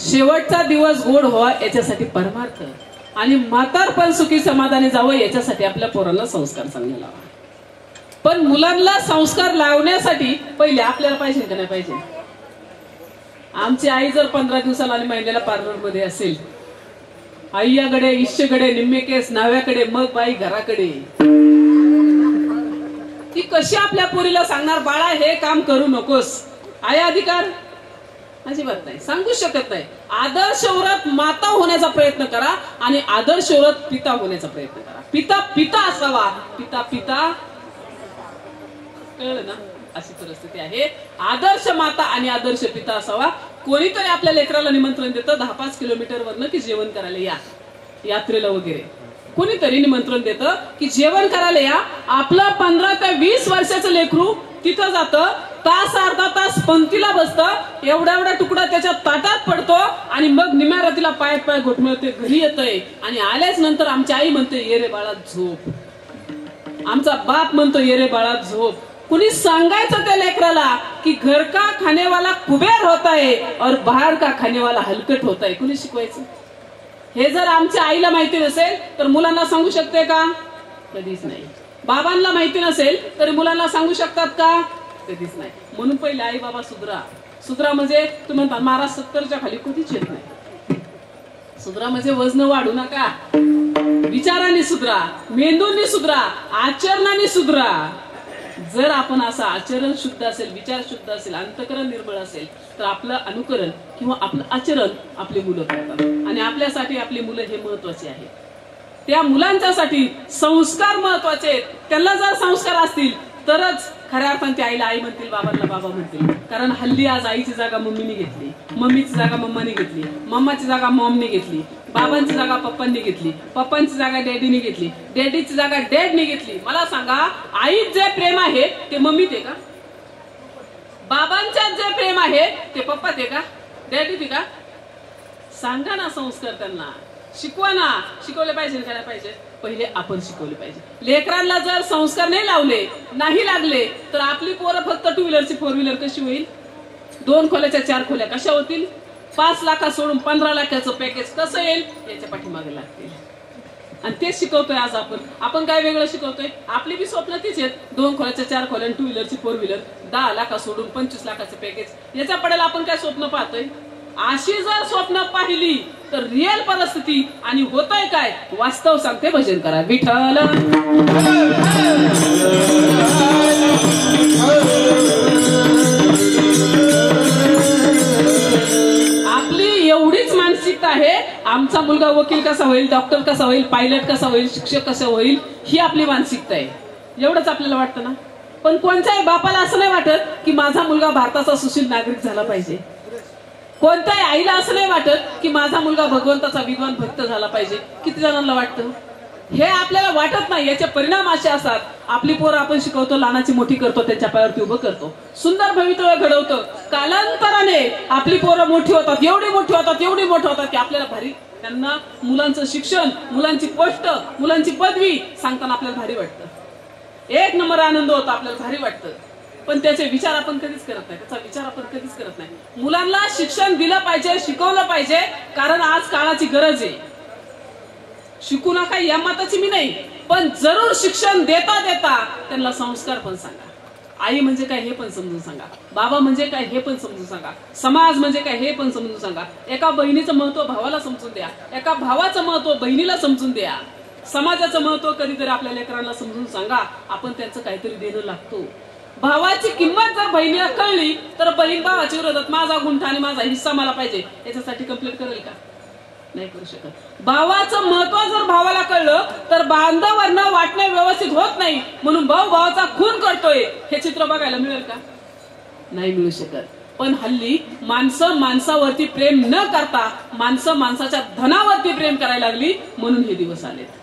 शेवटचा दिवस गोड व्हावा याच्यासाठी परमार्थ, आणि म्हातारपण सुखी समाधानी जावं याच्यासाठी आपल्या पोरांना संस्कार चांगले लावा. पण मुलांना संस्कार लावण्यासाठी पहिले आपल्याला पाहिजे का नाही पाहिजे? आमची आई जर 15 दिवसाला आणि महिन्याला पार्लर मध्ये असेल, आईयाकडे इष्यकडे निम्मे केस नाव्याकडे, मग बाई घराकडे, ती कशी आपल्या पोरीला सांगणार बाळा हे काम करू नकोस? आहे अधिकार? अजिबात नाही, सांगू शकत नाही. आदर्श औरत माता होण्याचा प्रयत्न करा आणि आदर्श औरत पिता होण्याचा प्रयत्न करा. पिता पिता असावा, पिता पिता, कळलं ना? अशी परिस्थिती आहे. आदर्श माता आणि आदर्श पिता असावा. कोणीतरी आपल्या लेकराला निमंत्रण देतं 10-5 किलोमीटर वरनं की जेवण करायला या, यात्रेला वगैरे कोणीतरी निमंत्रण देतं की जेवण करायला या. आपलं 15 ते 20 वर्षाचं लेकरू तिथं जातं, तास अर्धा तास पंक्तीला बसतं, एवढा तुकडा त्याच्या ताटात पडतो आणि मग निम्या रात्रीला पाय पाय घोटमळते घरी येतंय. आणि आल्याच नंतर आमची आई म्हणते ये रे बाळा झोप, आमचा बाप म्हणतो ये रे बाळा झोप. कुणी सांगायचं त्या लेकराला की घर का खाने वाला कुबेर होता है और बाहर का खाने वाला हलकट होता है? कुणी शिकवायचं? हे जर आमच्या आईला माहिती नसेल तर मुलांना सांगू शकते का? कधीच नाही. बाबांना माहिती नसेल तर मुलांना सांगू शकतात का? कधीच नाही. म्हणून पहिले आई बाबा सुधरा. सुधरा म्हणजे तुम्ही म्हणता महाराज 70च्या खाली कधीच येत नाही. सुधरा म्हणजे वजन वाढू नका, विचारांनी सुधरा, मेंदूंनी सुधरा, आचरणाने सुधरा. जर आपण असं आचरण शुद्ध असेल, विचार शुद्ध असेल, अंतःकरण निर्मळ असेल तर आपलं अनुकरण किंवा आपलं आचरण आपली मुलं करतात. आणि आपल्यासाठी आपली मुलं हे महत्वाचे आहे. त्या मुलांच्यासाठी संस्कार महत्वाचे आहेत. त्यांना जर संस्कार असतील तरच खऱ्या अर्थाने ते आईला आई म्हणतील, बाबांना बाबा म्हणतील. कारण हल्ली आज आईची जागा मम्मीने घेतली, मम्मीची जागा मम्माने घेतली, मम्माची जागा मॉमने घेतली, बाबांची जागा पप्पांनी घेतली, पप्पांची जागा डॅडीने घेतली, डॅडीची जागा डॅडने घेतली. मला सांगा, आईत जे प्रेम आहे ते मम्मीत आहे का? बाबांच्यात जे प्रेम आहे ते पप्पात आहे का? डॅडीत आहे का? सांगा ना संस्कार त्यांना, शिकवा ना. शिकवले पाहिजे का नाही पाहिजे? पहिले आपण शिकवले पाहिजे. लेकरांना जर संस्कार नाही लावले, नाही लागले तर आपली पोरं फक्त 2 व्हीलरची 4 व्हीलर कशी होईल? 2 खोल्याच्या 4 खोल्या कशा होतील? 5 लाखा सोडून 15 लाखाचं पॅकेज कसं येईल याच्या पाठीमागे लागतील. आणि तेच शिकवतोय आज आपण. आपण काय वेगळं शिकवतोय? आपली बी स्वप्न तीच आहेत. 2 खोल्याच्या 4 खोल्या, 2 व्हीलरची 4 व्हीलर, 10 लाखा सोडून 25 लाखाचं पॅकेज. याच्या पडेल आपण काय स्वप्न पाहतोय? अशी जर स्वप्न पाहिली तर रिअल परिस्थिती आणि होतंय काय वास्तव सांगते. भजन करा विठ्ठल. आपली एवढीच मानसिकता आहे, आमचा मुलगा वकील कसा होईल, डॉक्टर कसा होईल, पायलट कसा होईल, शिक्षक कसा होईल, ही आपली मानसिकता आहे. एवढंच आपल्याला वाटतं ना. पण कोणत्याही बापाला असं नाही वाटत की माझा मुलगा भारताचा सुशील नागरिक झाला पाहिजे. कोणत्याही आईला असं नाही वाटत की माझा मुलगा भगवंताचा विद्वान भक्त झाला पाहिजे. किती जणांना वाटतं? हे आपल्याला वाटत नाही. याचे परिणाम असे असतात, आपली पोरं आपण शिकवतो, लहानाची मोठी करतो, त्यांच्या पायावरती उभं करतो, सुंदर भवितव्य घडवतो. कालांतराने आपली पोरं मोठी होतात, एवढी मोठी होतात, एवढी मोठी होतात की आपल्याला भारी, त्यांना मुलांचं शिक्षण, मुलांची पोस्ट, मुलांची पदवी सांगताना आपल्याला भारी वाटतं. 1 नंबर आनंद होतो, आपल्याला भारी वाटतं. पण त्याचे विचार आपण कधीच करत नाही. त्याचा विचार आपण कधीच करत नाही. मुलांना शिक्षण दिलं पाहिजे, शिकवलं पाहिजे, कारण आज काळाची गरज आहे. शिकू नका या मताची मी नाही, पण जरूर शिक्षण देता देता त्यांना संस्कार पण सांगा. आई म्हणजे काय हे पण समजून सांगा, बाबा म्हणजे काय हे पण समजून सांगा, समाज म्हणजे काय हे पण समजून सांगा. एका बहिणीचं महत्व भावाला समजून द्या, एका भावाचं महत्व बहिणीला समजून द्या. समाजाचं महत्व कधीतरी आपल्या लेकरांना समजून सांगा. आपण त्यांचं काहीतरी देणं लागतो. भावाची किंमत जर बहिणीला कळली तर बहीण भावाच्या विरोधात माझा गुंठा आणि माझा हिस्सा मला पाहिजे याच्यासाठी कंप्लेंट करेल का? नाही करू शकत. भावाचं महत्व जर भावाला कळलं तर बांधवांना वाटणं व्यवस्थित होत नाही, म्हणून भाऊ भावाचा खून करतोय हे चित्र बघायला मिळेल का? नाही मिळू शकत. पण हल्ली माणसं माणसावरती प्रेम न करता माणसं माणसाच्या धनावरती प्रेम करायला लागली, म्हणून हे दिवस आलेत.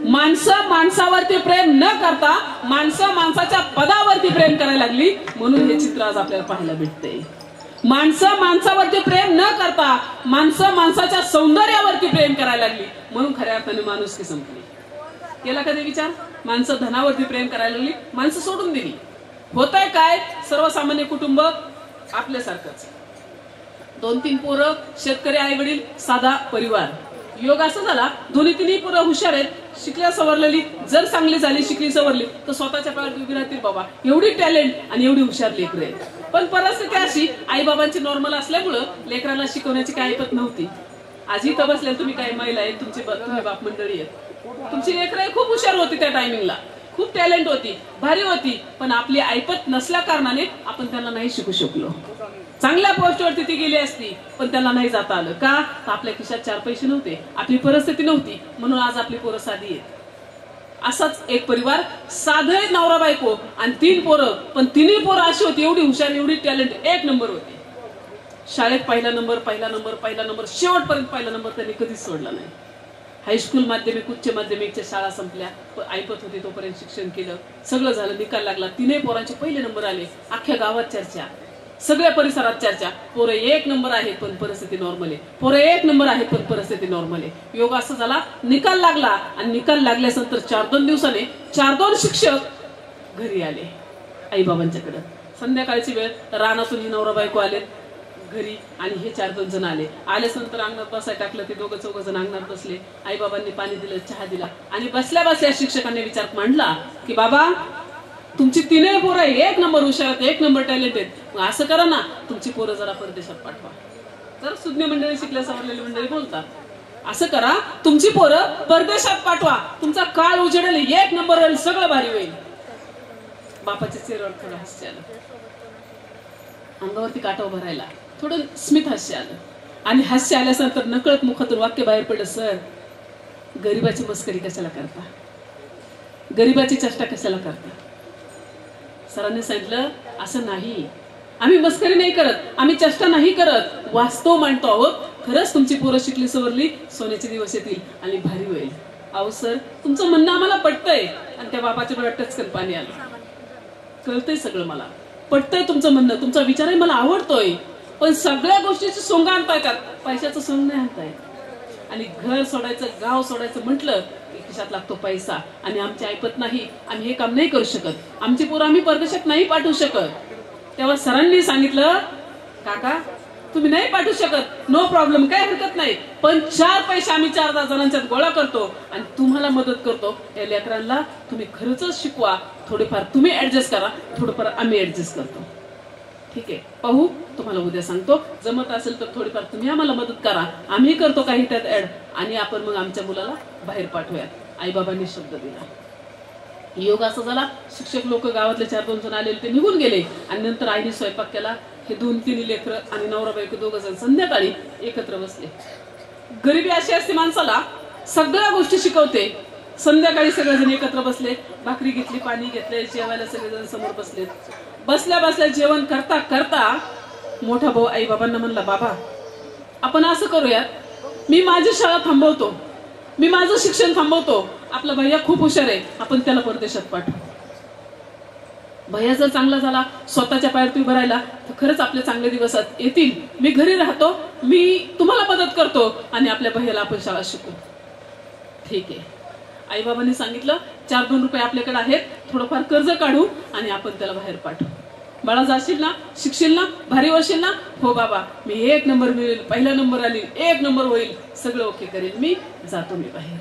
माणसं माणसावरती प्रेम न करता माणसं माणसाच्या पदावरती प्रेम करायला लागली, म्हणून हे चित्र आज आपल्याला पाहायला भेटते. माणसं माणसावरती प्रेम न करता माणसं माणसाच्या सौंदर्यावरती प्रेम करायला लागली, म्हणून खऱ्या अर्थाने माणुसकी संपली. केला कधी विचार? माणसं धनावरती प्रेम करायला लागली, माणसं सोडून दिली. होतंय काय? सर्वसामान्य कुटुंब आपल्यासारखंच, 2-3 पोरं, शेतकरी आई वडील, साधा परिवार. योग असा झाला, दोन्ही तिन्ही पोरं हुशार आहेत, शिकल्या सवरलेली, जर चांगली झाली शिकली सवरली तर स्वतःच्या पायावर उभी राहतील बाबा. एवढी टॅलेंट आणि एवढी हुशार लेकरं आहेत. पण परिस्थिती अशी, आई बाबांची नॉर्मल असल्यामुळं लेकराला शिकवण्याची काही ऐपत नव्हती. आजी इथं बसल्या, तुम्ही काही महिला आहेत, तुम्ही बाप मंडळी आहेत, तुमची लेकरं खूप हुशार होती त्या टायमिंगला, खूप टॅलेंट होती, भारी होती, पण आपली ऐपत नसल्या कारणाने आपण त्यांना नाही शिकू शकलो. चांगल्या पोस्टवरती ती गेली असती पण त्यांना नाही जाता आलं. का? तर आपल्या खिशात 4 पैसे नव्हते, आपली परिस्थिती नव्हती, म्हणून आज आपली पोरं साधी आहेत. असाच एक परिवार, साधे नवरा बायको आणि 3 पोरं, पण तिन्ही पोरं अशी होती, एवढी हुशार, एवढी टॅलेंट, 1 नंबर होती. शाळेत पहिला नंबर, शेवटपर्यंत पहिला नंबर त्यांनी कधीच सोडला नाही. हायस्कूल, माध्यमिक, उच्च माध्यमिकच्या शाळा संपल्या, ऐपत होती तोपर्यंत शिक्षण केलं, सगळं झालं, निकाल लागला, 3 पोरांचे पहिले नंबर आले. अख्ख्या गावात चर्चा, सगळ्या परिसरात चर्चा, पोरं 1 नंबर आहे पण परिस्थिती नॉर्मल आहे, पोरं 1 नंबर आहे पण परिस्थिती नॉर्मल आहे. योग असं झाला, निकाल लागला आणि निकाल लागल्यानंतर 4-2 दिवसाने 4-2 शिक्षक घरी आले आई बाबांच्याकडे. संध्याकाळची वेळ, रानातून ही नवरा बायको आले घरी आणि हे 4-2 जण आल्यानंतर अंगणात बसाय टाकलं. ते 2-4 जण अंगणात बसले. आई बाबांनी पाणी दिलं, चहा दिला आणि बसल्या बसल्या शिक्षकांनी विचार मांडला की बाबा, तुमची 3 पोरं 1 नंबर हुशार आहेत, 1 नंबर टॅलेंट आहेत, मग असं करा ना, तुमची पोरं जरा परदेशात पाठवा. जर सुज्ञ मंडळी, शिकल्या सवरलेली मंडळी बोलतात, असं करा, तुमची पोरं परदेशात पाठवा, तुमचा काळ उजेडेल, 1 नंबर होईल, सगळं भारी होईल. बापाच्या चेहऱ्यावर थोडं हास्य आलं, अंगावरती काटा उभा राहिला, थोडं स्मित हास्य आलं आणि हास्य आल्यानंतर नकळत मुखातून वाक्य बाहेर पडलं, सर गरीबाची मस्करी कशाला करता, गरीबाची चेष्टा कशाला करता. सरांनी सांगितलं, असं नाही, आम्ही मस्करी नाही करत, आम्ही चेष्टा नाही करत, वास्तव मांडतो आहोत. खरंच तुमची पोरं शिकली सवरली, सोन्याचे दिवस येतील आणि भारी होईल. अहो सर, तुमचं म्हणणं आम्हाला पटतंय. आणि त्या बाबाच्या डोळ्यात टचकन पाणी आलं. कळतंय सगळं, मला पटतंय तुमचं म्हणणं, तुमचा विचारही मला आवडतोय, पण सगळ्या गोष्टीची सोंग आणता येतात, पैशाचं सोंग नाही आणता येत. आणि घर सोडायचं, गाव सोडायचं म्हटलं खिशात लागतो पैसा, आणि आमची ऐपत नाही, आम्ही हे काम नाही करू शकत, आमची पोरं आम्ही परदेशात नाही पाठवू शकत. तेव्हा सरांनी सांगितलं, काका तुम्ही नाही पाठवू शकत, नो प्रॉब्लेम, काय हरकत नाही, पण 4 पैसे आम्ही 4-10 जणांच्यात गोळा करतो आणि तुम्हाला मदत करतो. या लेकरांना तुम्ही खरंच शिकवा, थोडेफार तुम्ही ऍडजस्ट करा, थोडंफार आम्ही ऍडजस्ट करतो. ठीक आहे, पाहू, तुम्हाला उद्या सांगतो, जमत असेल तर थोडीफार तुम्ही आम्हाला मदत करा, आम्ही करतो काही त्यात ऍड, आणि आपण मग आमच्या मुलाला बाहेर पाठवूयात. आईबाबांनी शब्द दिला. योग असा झाला, शिक्षक लोक गावातले 4-2 जण आलेले ते निघून गेले आणि नंतर आईने स्वयंपाक केला. हे 2-3 लेकरं आणि नवरा बायको 2 जण संध्याकाळी एकत्र बसले. गरिबी अशी असते, माणसाला सगळ्या गोष्टी शिकवते. संध्याकाळी सगळेजण एकत्र बसले, भाकरी घेतली, पाणी घेतले, जेवायला सगळेजण समोर बसलेत. बसल्या बसल्या जेवण करता करता मोठा भाऊ आई बाबांना म्हणला, बाबा आपण असं करूयात, मी माझी शाळा थांबवतो, मी माझं शिक्षण थांबवतो, आपला भैया खूप हुशार आहे, आपण त्याला परदेशात पाठवू. भैया जर चांगला झाला, स्वतःच्या पायावरती उभं राहिला, तर खरंच आपले चांगले दिवस येतील. मी घरी राहतो, मी तुम्हाला मदत करतो आणि आपल्या भैयाला आपण शाळा शिकू. ठीक आहे, आईबाबांनी सांगितलं, 4-2 रुपये आपल्याकडे आहेत, थोडंफार कर्ज काढू आणि आपण त्याला बाहेर पाठवू. बाळा जाशील ना, शिकशील ना, भारी होशील ना? हो बाबा, मी 1 नंबर मिळेल, पहिला नंबर आली, 1 नंबर होईल, सगळं ओके करेल, मी जातो मी बाहेर.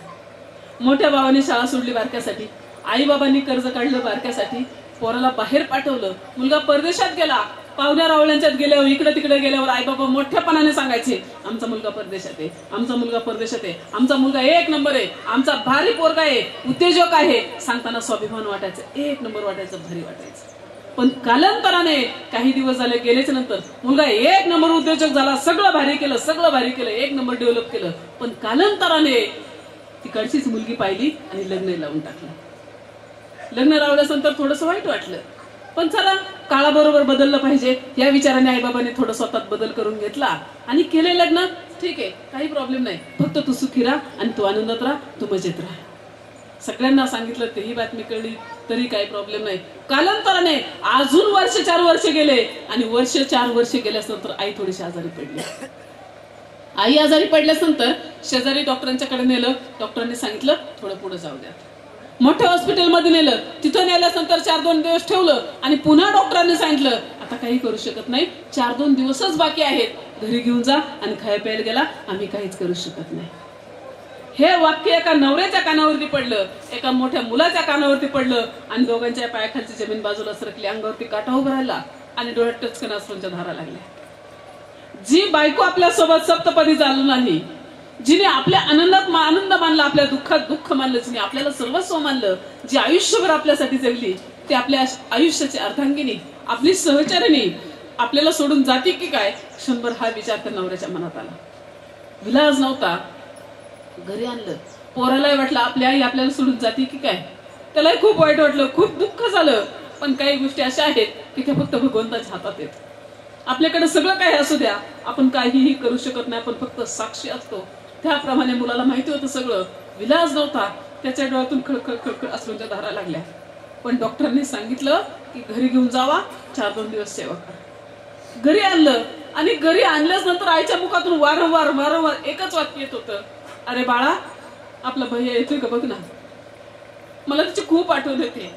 मोठ्या भावाने शाळा सोडली बारक्यासाठी, आई बाबांनी कर्ज काढलं बारक्यासाठी, पोराला बाहेर पाठवलं. मुलगा परदेशात गेला, पाहुण्या रावळ्यांच्यात गेल्यावर, इकडे तिकडे गेल्यावर आई बाबा मोठ्यापणाने सांगायचे, आमचा मुलगा परदेशात आहे, आमचा मुलगा परदेशात आहे, आमचा मुलगा 1 नंबर आहे, आमचा भारी पोरगा आहे, उद्योजक आहे. सांगताना स्वाभिमान वाटायचं, 1 नंबर वाटायचं, भारी वाटायचं. पण कालांतराने काही दिवस झाले गेल्याच नंतर मुलगा 1 नंबर उद्योजक झाला, सगळं भारी केलं, सगळं भारी केलं, 1 नंबर डेव्हलप केलं. पण कालांतराने तिकडचीच मुलगी पाहिली आणि लग्न लावून टाकलं. लग्न लावल्यानंतर थोडंसं वाईट वाटलं, पण चला काळाबरोबर बदललं पाहिजे या विचाराने आईबाबांनी थोडं स्वतःत बदल करून घेतला आणि केले लग्न. ठीक आहे, काही प्रॉब्लेम नाही, फक्त तू सुखी राहा आणि तू आनंदात राहा, तू मजेत राहा. सगळ्यांना सांगितलं, तेही बातमी कळली तरी काही प्रॉब्लेम नाही. कालांतराने अजून 4 वर्ष गेले आणि 4 वर्ष गेल्यानंतर आई थोडीशी आजारी पडली. आई आजारी पडल्यानंतर शेजारी डॉक्टरांच्याकडे नेलं. डॉक्टरांनी सांगितलं थोडं पुढे जाऊ द्या. मोठ्या हॉस्पिटलमध्ये नेलं. तिथं नेल्यानंतर 4-2 दिवस ठेवलं आणि पुन्हा डॉक्टरांनी सांगितलं आता काही करू शकत नाही, 4-2 दिवसच बाकी आहेत, घरी घेऊन जा आणि खाया प्यायला गेला आम्ही काहीच करू शकत नाही. हे वाक्य एका नवऱ्याच्या कानावरती पडलं, एका मोठ्या मुलाच्या कानावरती पडलं आणि दोघांच्या पायाखालची जमीन बाजूला सरकली, अंगावरती काटा उभा राहिला आणि डोळ्यात टचकन अश्रूंच्या धारा लागल्या. जी बायको आपल्या सोबत सप्तपदी चालून आली, जिने आपल्या आनंदात आनंद मानला, आपल्या दुःखात दुःख मानलं, जिने आपल्याला सर्वस्व मानलं, जी आयुष्यभर आपल्यासाठी जगली, ती आपल्या आयुष्याची अर्धांगिनी, आपली सहचारिणी आपल्याला सोडून जाते की काय, क्षणभर हा विचार त्या नवऱ्याच्या मनात आला. विलाज नव्हता, घरी आणलं. पोरालाही वाटलं आपली आई आपल्याला सोडून जाते की काय, त्यालाही खूप वाईट वाटलं, खूप दुःख झालं. पण काही गोष्टी अशा आहेत की त्या फक्त भगवंताच्या हातात आहेत. आपल्याकडे सगळं काही असू द्या, आपण काहीही करू शकत नाही, आपण फक्त साक्षी असतो. त्याप्रमाणे मुलाला माहिती होतं सगळं. विलाज नव्हता, त्याच्या डोळ्यातून खळखळ खळखळ अश्रूंच्या धारा लागल्या. पण डॉक्टरांनी सांगितलं की घरी घेऊन जावा, 4-2 दिवस सेवा करा. घरी आणलं आणि घरी आणल्याच नंतर आईच्या मुखातून वारंवार वारंवार एकच वाक्य येत होतं, अरे बाळा आपला भैया येतोय का बघ ना, मला त्याची खूप आठवण येते.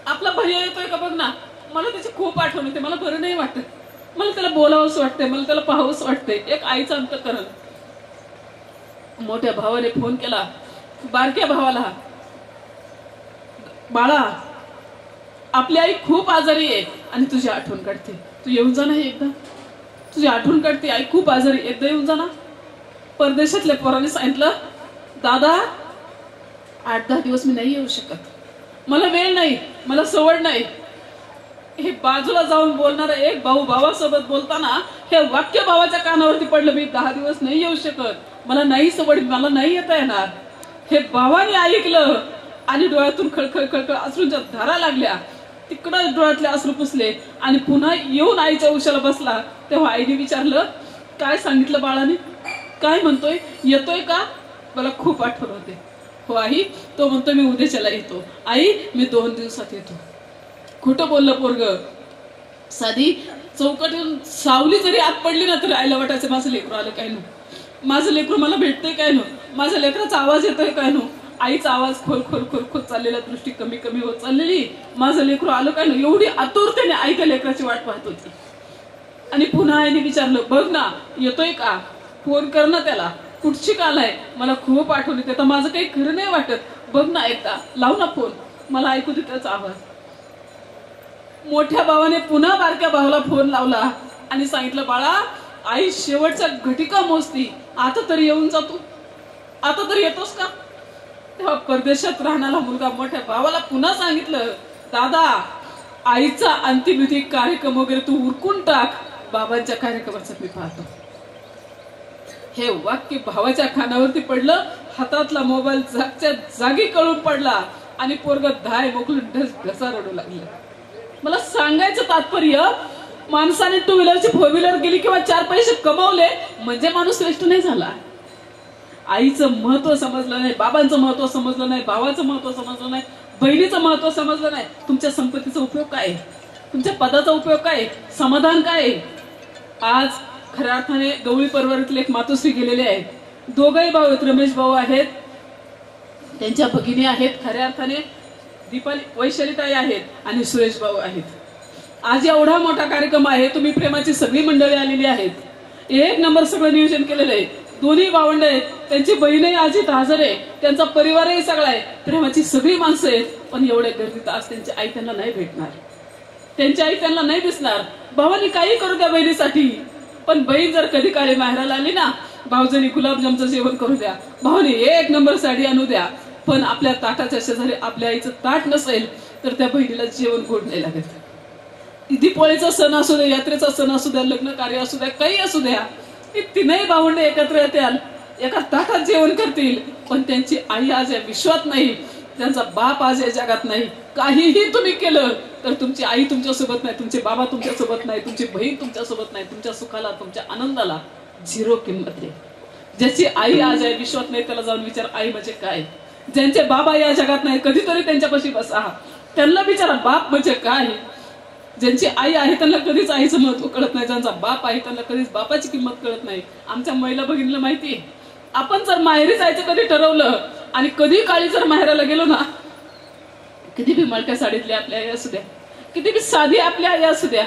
आपला भैया येतोय का बघ ना, मला त्याची खूप आठवण येते. मला बरं नाही वाटत, मला त्याला बोलावंच वाटतंय, मला त्याला पाहावंच वाटतंय. एक आईचं अंतःकरण. मोठ्या भावाने फोन केला बारक्या भावाला, बाळा आपली आई खूप आजारी आहे आणि तुझी आठवण काढते, तू येऊन जा ना एकदा, तुझी आठवण काढते, आई खूप आजारी, एकदा येऊन जा ना. परदेशातल्या पोराने सांगितलं, दादा 8-10 दिवस मी नाही येऊ शकत, मला वेळ नाही, मला सवड नाही. हे बाजूला जाऊन बोलणारा एक भाऊ भावासोबत बोलताना हे वाक्य भावाच्या कानावरती पडलं, मी 10 दिवस नाही येऊ शकत, मला नाही सवड, मला नाही येता येणार. हे भावाने ऐकलं आणि डोळ्यातून खळखळ खळखळ अश्रूंच्या धारा लागल्या. तिकडं डोळ्यातले अश्रू पुसले आणि पुन्हा येऊन आईच्या उशाला बसला. तेव्हा आईने विचारलं, काय सांगितलं बाळाने, काय म्हणतोय, येतोय का, मला खूप आठवण होते. हो आई, तो म्हणतो मी उद्याच्याला येतो. आई मी 2 दिवसात येतो. खोटं बोललं पोरग. साधी चौकटीतून सावली जरी आत पडली ना तरी आईला वाटायचं माझं लेकरू आलं काय नो, माझं लेकरू मला भेटतंय काय नो, माझ्या लेकराचा आवाज येतोय काय नो. आईचा आवाज खोल खोल खोल खोल चाललेला, दृष्टी कमी कमी होत चाललेली, माझं लेकरू आलं काय नो, एवढी आतुरतेने आई त्या लेकराची वाट पाहत होती. आणि पुन्हा आईने विचारलं, बघ ना येतोय का, फोन कर ना त्याला, कुठची काल आहे, मला खूप आठवण येते, तर माझं काही खरं नाही वाटत, बघ ना एकदा, लाव ना फोन, मला ऐकू दे त्याचा आवाज. मोठ्या भावाने पुन्हा बारक्या भावाला फोन लावला आणि सांगितलं, बाळा आई शेवटच्या घटिका मोजती, आता तरी येऊन जातो, आता तरी येतोस का. तेव्हा परदेशात राहणारा मुलगा मोठ्या भावाला पुन्हा सांगितलं, दादा आईचा अंतिमविधी कार्यक्रम वगैरे तू उरकून टाक, बाबांच्या कार्यक्रमाचं मी पाहतो. हे वाक्य भावाच्या कानावरती पडलं, हातातला मोबाईल जागच्या जागी कळून पडला आणि पोरग धाय मोकळून ढसा रडू लागलं. मला सांगायचं तात्पर्य, माणसाने 2 व्हीलरची 4 व्हीलर गेली किंवा 4 पैसे कमावले म्हणजे माणूस श्रेष्ठ नाही झाला. आईचं महत्व समजलं नाही, बाबांचं महत्व समजलं नाही, भावाचं महत्व समजलं नाही, बहिणीचं महत्व समजलं नाही. तुमच्या संपत्तीचा उपयोग काय, तुमच्या पदाचा उपयोग काय, समाधान काय. आज खऱ्या अर्थाने गवळी परवारीतले एक मातोश्री गेलेले आहेत. दोघंही भाऊ आहेत, रमेश भाऊ आहेत, त्यांच्या भगिनी आहेत, खऱ्या अर्थाने दीपाली वैशालीताई आहेत आणि सुरेश भाऊ आहेत. आज एवढा मोठा कार्यक्रम आहे, तुम्ही प्रेमाची सगळी मंडळी आलेली आहेत, 1 नंबर सगळं नियोजन केलेलं आहे. दोन्ही भावंड आहेत, त्यांची बहीणही आज इथं हजर आहे, त्यांचा परिवारही सगळा आहे, प्रेमाची सगळी माणसं आहेत. पण एवढ्या गर्दीत आज त्यांची आई त्यांना नाही भेटणार, त्यांची आई त्यांना नाही दिसणार. भावानी काही करू द्या बहिणीसाठी, पण बहीण जर कधी काळी माहेराला आली ना, भाऊजांनी गुलाबजामचं जेवण करू द्या, भावानी 1 नंबर साडी आणू द्या, पण आपल्या ताटाच्या शेजारी आपल्या आईचं ताट नसेल तर त्या बहिणीला जेवण गोड नाही लागत. दीपावलीचा सण असू द्या, यात्रेचा सण असू द्या, लग्न कार्य असू द्या, काही असू द्या, तीनही भावंड एकत्र येतील, एका ताटात जेवण करतील, पण त्यांची आई आज या विश्वात नाही, त्यांचा बाप आज या जगात नाही. काहीही तुम्ही केलं तर तुमची आई तुमच्यासोबत नाही, तुमचे बाबा तुमच्यासोबत नाही, तुमची बहीण तुमच्यासोबत नाही, तुमच्या सुखाला तुमच्या आनंदाला 0 किंमत आहे. ज्याची आई आज या विश्वात नाही त्याला जाऊन विचार आई म्हणजे काय. ज्यांचे बाबा या जगात नाही कधीतरी त्यांच्यापाशी बसा, त्यांना विचारा बाप म्हणजे काय. ज्यांची आई आहे त्यांना कधीच आईचं महत्व कळत नाही, ज्यांचा बाप आहे त्यांना कधीच बापाची किंमत कळत नाही. आमच्या महिला भगिनीला माहिती आहे, आपण जर माहेरी जायचं कधी ठरवलं आणि कधी काळी जर माहेराला गेलो ना, किती बी मळक्या साडीतली आपल्या आई असू द्या, किती बी साधी आपल्या आई असू द्या,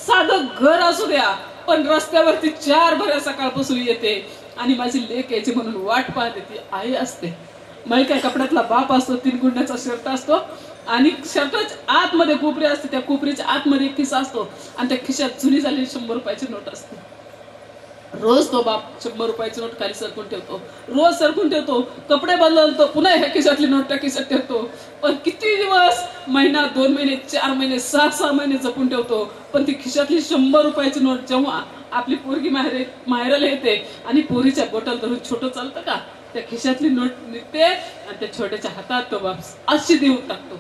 साधं घर असू द्या, पण रस्त्यावरती 4 भऱ्या सकाळपासून येते आणि माझी लेक यायची म्हणून वाट पाहते. ती आई असते, मळक्या कपड्यातला बाप असतो, 3 गुंड्याचा शर्ट असतो आणि शर्टाच्या आतमध्ये कोपरी असते, त्या कोपरीच्या आतमध्ये एक खिसा असतो आणि त्या खिशात जुनी झालेली 100 रुपयाची नोट असते. रोज तो बाप 100 रुपयाची नोट खाली सरकून ठेवतो, रोज सरकून ठेवतो, कपडे बदलतो, पुन्हा ह्या खिशातली नोट त्या खिशात ठेवतो. पण किती दिवस, महिना, 2 महिने, 4 महिने, 6 महिने जपून ठेवतो. पण ती खिशातली 100 रुपयाची नोट जेव्हा आपली पोरगी माहेराला येते आणि पोरीच्या बोटाला धरून छोटं चालतं का, त्या खिशातली नोट निघते आणि त्या छोट्याच्या हातात तो बाप अशी देऊन टाकतो.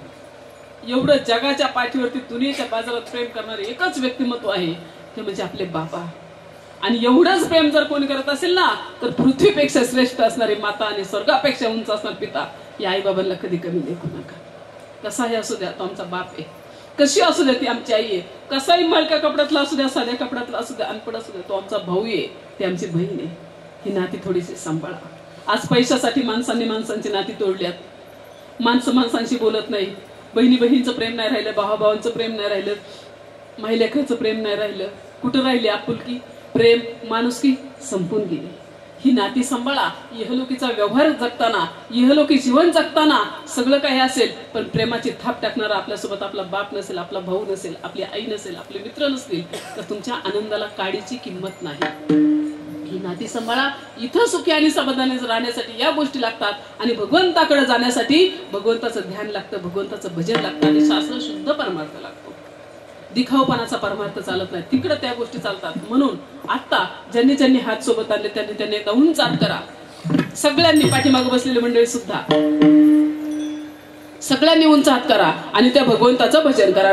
एवढं जगाच्या पाठीवरती दुनियेच्या बाजारात प्रेम करणारे एकच व्यक्तिमत्व आहे, ते म्हणजे आपले बाबा. आणि एवढंच प्रेम जर कोणी करत असेल ना, तर पृथ्वीपेक्षा श्रेष्ठ असणारी माता आणि स्वर्गापेक्षा उंच असणार पिता, या आई बाबांना कधी कमी लेखू नका. कसाही असू द्या, तो आमचा बाप आहे. कशी असू द्या, ती आमची आई आहे. कसाही मळक्या कपड्यातला असू द्या, साध्या कपड्यातला असू द्या, अनपड असू द्या, तो आमचा भाऊ आहे, ती आमची बहीण आहे. ही नाती थोडीशी सांभाळा. आज पैशासाठी माणसांची नाती तोडल्यात. माणसं माणसांशी बोलत नाही, बहिणी बहिणीचं प्रेम नाही राहिलं, भावाभावांचं प्रेम नाही राहिलं, महिलेखाचं प्रेम नाही राहिलं. कुठं राहिली आपुलकी, प्रेम, माणुसकी संपून गेली. ही नाती सांभाळा. इहलोकीचा व्यवहार जगताना, इहलोकी जीवन जगताना सगळं काही असेल, पण प्रेमाची थाप टाकणारा आपल्यासोबत आपला बाप नसेल, आपला भाऊ नसेल, आपली आई नसेल, आपले मित्र नसतील, तर तुमच्या आनंदाला काडीची किंमत नाही. ही नाती सांभाळा. इथं सुखी आणि समाधानी राहण्यासाठी या गोष्टी लागतात आणि भगवंताकडे जाण्यासाठी भगवंताचं ध्यान लागतं, भगवंताचं भजन लागतं आणि शास्त्र शुद्ध परमार्थ लागतो. दिखावपणाचा परमार्थ चालत नाही, तिकडे त्या गोष्टी चालतात. म्हणून आता ज्यांनी हात सोबत आणले त्यांनी जाऊन चाट करा. सगळ्यांनी, पाठीमागे बसलेली मंडळी सुद्धा, सगळ्यांनी उंच हात करा आणि त्या भगवंताचं भजन करा.